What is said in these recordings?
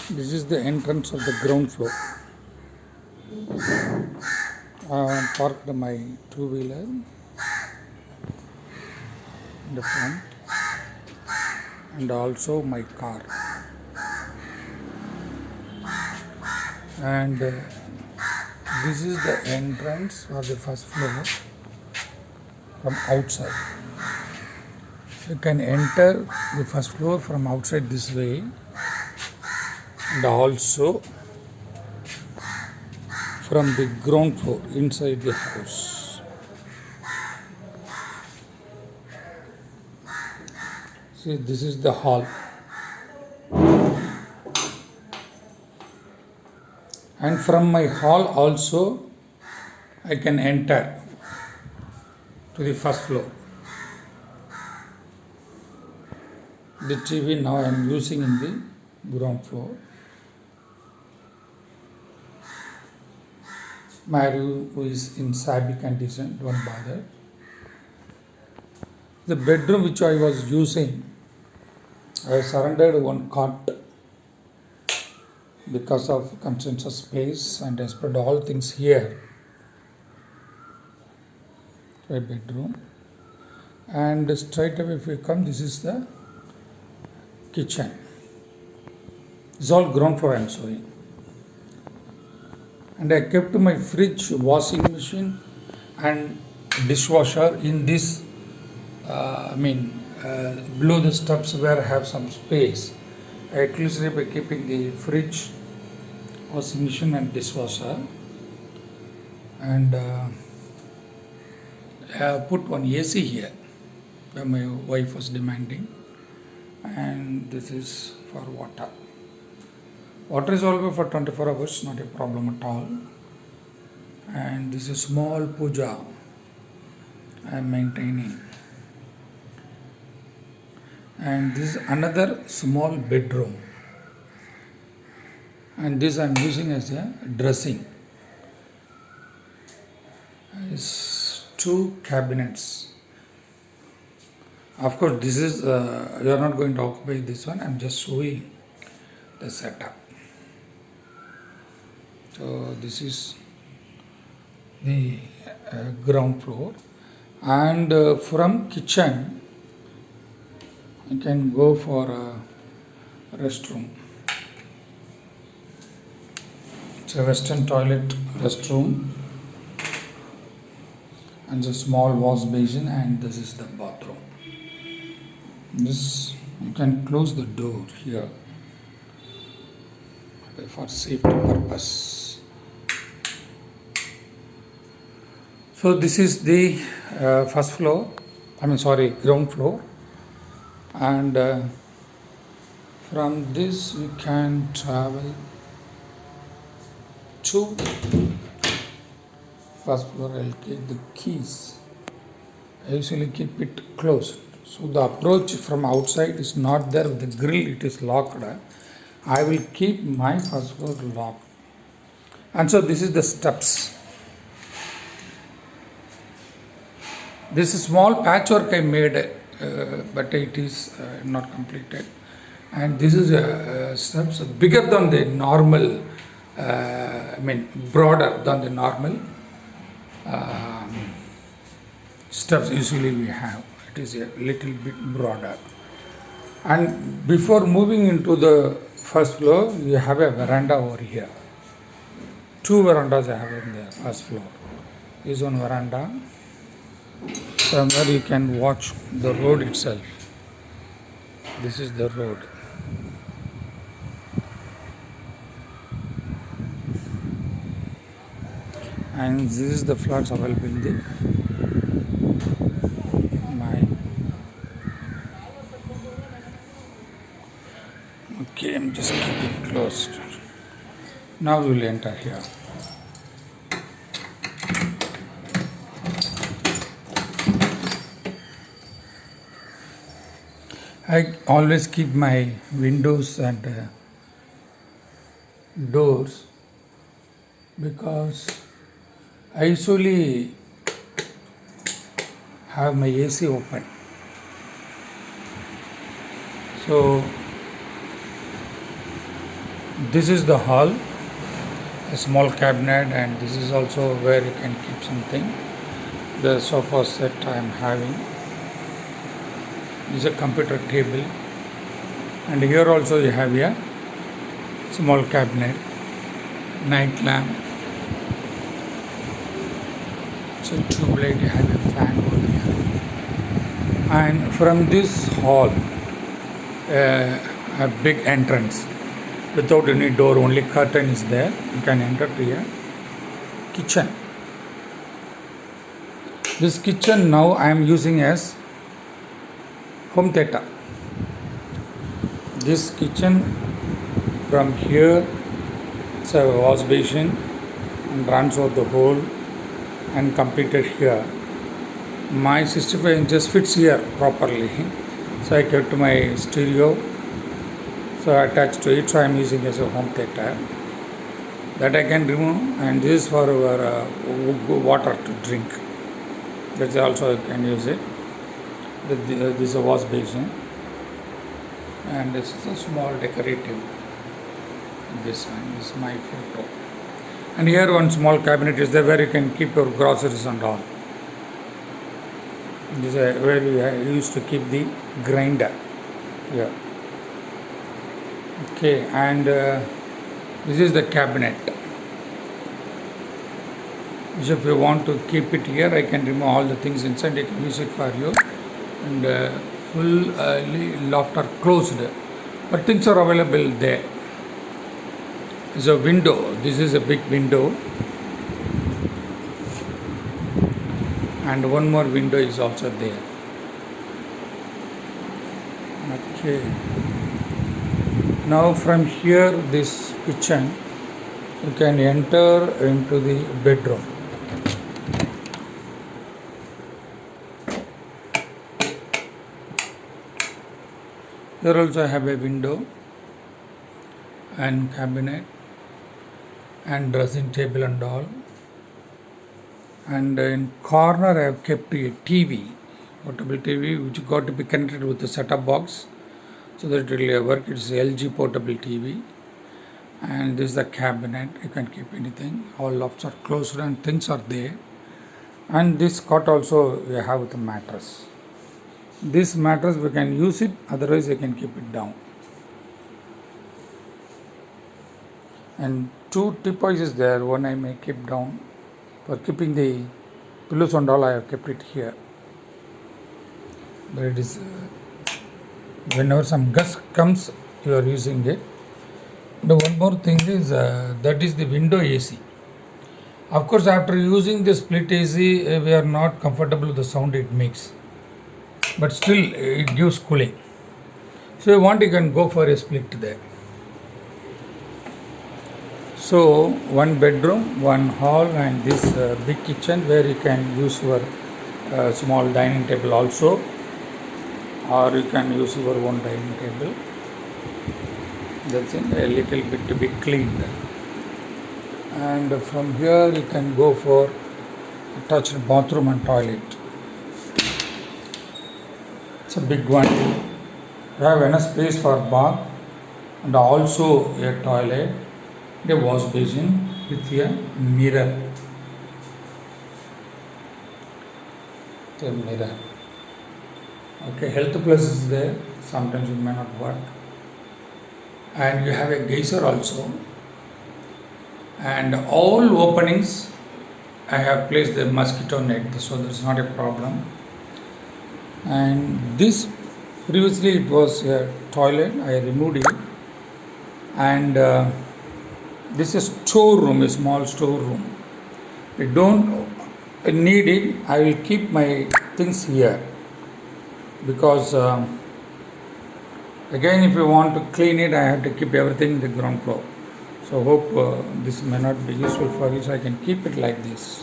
This is the entrance of the ground floor. I parked my two-wheeler in the front and also my car. And this is the entrance for the first floor from outside. You can enter the first floor from outside this way and also from the ground floor inside the house. See, this is the hall. And from my hall also I can enter to the first floor. The TV now I am using in the ground floor. My room is in shabby condition, don't bother. The bedroom which I was using, I surrendered one cot because of constraints of space, and I spread all things here. My bedroom. And straight away if you come, this is the kitchen. It's all ground floor I am showing. And I kept my fridge, washing machine and dishwasher in this below the steps where I have some space. I exclusively by keeping the fridge, washing machine and dishwasher. And I have put one AC here where my wife was demanding. And this is for water. Water is available for 24 hours, not a problem at all. And this is small puja I am maintaining. And this is another small bedroom. And this I am using as a dressing. It's two cabinets. Of course, this is, you are not going to occupy this one, I am just showing the setup. So this is the ground floor, and from kitchen you can go for a restroom. It's a western toilet restroom and a small wash basin, and this is the bathroom. This you can close the door here for safety purpose. So this is the ground floor, and from this we can travel to first floor. I'll keep the keys. I usually keep it closed. So the approach from outside is not there with the grill, it is locked. I will keep my first floor locked. And so this is the steps. This is small patchwork I made, but it is not completed. And this is steps bigger than the normal, broader than the normal steps usually we have. It is a little bit broader. And before moving into the first floor, you have a veranda over here. Two verandas I have in the first floor. This is one veranda. From where you can watch the road itself. This is the road. And this is the flats available in the Okay, I'm just keeping it closed. Now we will enter here. I always keep my windows and doors because I usually have my AC open. So This is the hall, a small cabinet, and this is also where you can keep something. The sofa set I am having. This is a computer table, and here also you have a small cabinet, night lamp. So tube light, you have a fan over here. And from this hall, a big entrance without any door, only curtain is there. You can enter to a kitchen. This kitchen now I am using as home theater. This kitchen, from here it's a wash basin and runs over the whole and completed here. My 65 inches fits here properly, so I kept my stereo, so attached to it, so I am using as a home theater. That I can remove, and this is for our water to drink. That's also I can use it. This is a wash basin, and this is a small decorative. This one is my photo, and here one small cabinet is there where you can keep your groceries and all. This is where we used to keep the grinder. Yeah. Okay, and this is the cabinet. So if you want to keep it here, I can remove all the things inside. I can use it for you, and full loft are closed, but things are available there. There's a window. This is a big window, and one more window is also there. Okay. Now from here, this kitchen, you can enter into the bedroom. Here also I have a window and cabinet and dressing table and all. And in corner I have kept a TV, portable TV, which got to be connected with the set-top box, so that it will work. It's LG portable TV. And this is the cabinet. You can keep anything. All lofts are closed and things are there. And this cot also we have with a mattress. This mattress we can use it, otherwise you can keep it down. And two teapoys is there. One I may keep down. For keeping the pillows and all, I have kept it here. But it is whenever some gust comes, you are using it. The one more thing is that is the window AC. Of course, after using the split AC, we are not comfortable with the sound it makes, but still it gives cooling. So, you want, you can go for a split there. So, one bedroom, one hall, and this big kitchen where you can use your small dining table also, or you can use your own dining table. That's in a little bit to be cleaned. And from here you can go for attached bathroom and toilet. It's a big one. You have enough space for bath and also a toilet, a wash basin with a mirror. It's a mirror. Okay, Health Plus is there. Sometimes it may not work. And you have a geyser also, and all openings I have placed the mosquito net, so there's not a problem. And this, previously it was a toilet, I removed it, and this is storeroom, a small storeroom. I don't need it. I will keep my things here, because again, if you want to clean it, I have to keep everything in the ground floor. So hope this may not be useful for you, so I can keep it like this.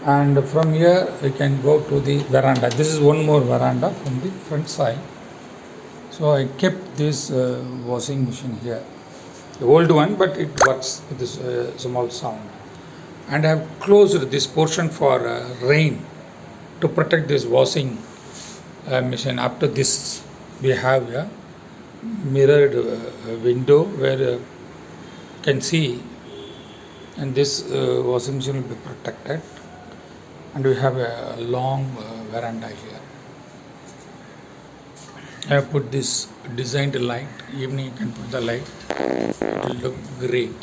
And from here, we can go to the veranda. This is one more veranda from the front side. So I kept this washing machine here. The old one, but it works with this small sound. And I have closed this portion for rain to protect this washing machine. Up to this, we have a mirrored window where can see, and this washing machine will be protected, and we have a long veranda here. I have put this designed light. Evening you can put the light. It will look great.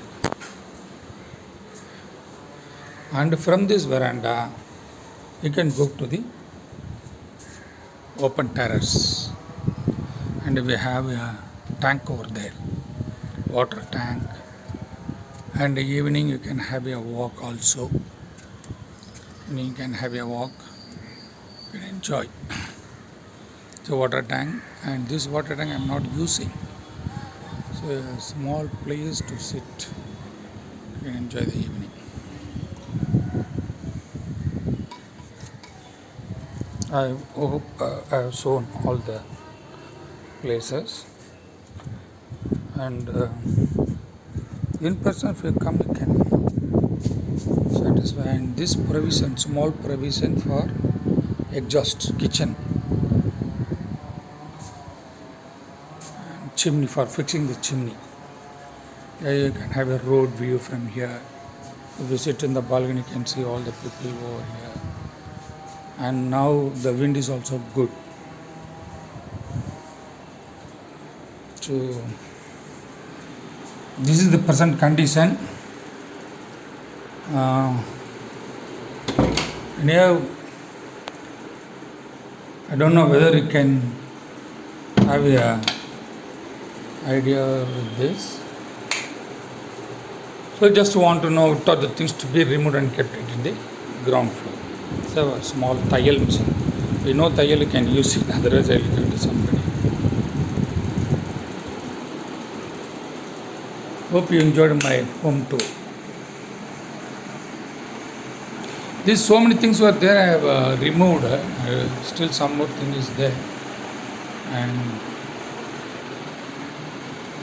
And from this veranda, you can go to the open terrace. And we have a tank over there, water tank. And in the evening you can have a walk also. And you can have a walk, you can enjoy. It's a water tank, and this water tank I am not using. So a small place to sit. You can enjoy the evening. I hope I have shown all the places, and in person if you come you can satisfy. And this provision, small provision for exhaust, kitchen, and chimney for fixing the chimney. You can have a road view from here. If you sit in the balcony, you can see all the people over here. And now the wind is also good. So this is the present condition. Anyhow, I don't know whether you can have a idea with this. So I just want to know what are the things to be removed and kept it in the ground floor. So a small tile machine. We know tile you can use it, otherwise I will give it to somebody. Hope you enjoyed my home tour. These so many things were there, I have removed. Still some more thing is there. And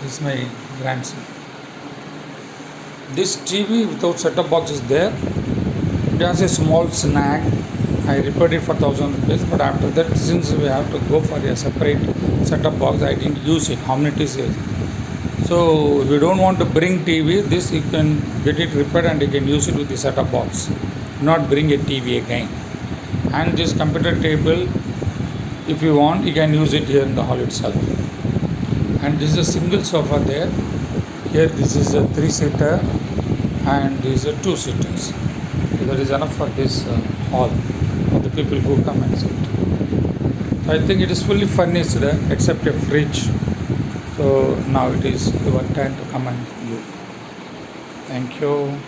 this is my grandson. This TV without set-top box is there. It has a small snag. I repaired it for 1,000 rupees, but after that, since we have to go for a separate set-top box, I didn't use it. How many is it? So if you don't want to bring TV, this you can get it repaired and you can use it with the set-top box. Not bring a TV again. And this computer table, if you want, you can use it here in the hall itself. And this is a single sofa there. Here this is a 3-seater and this is a 2-seaters. So that is enough for this hall for the people who come and sit. So I think it is fully furnished except a fridge. So now it is your turn to come and view. Thank you.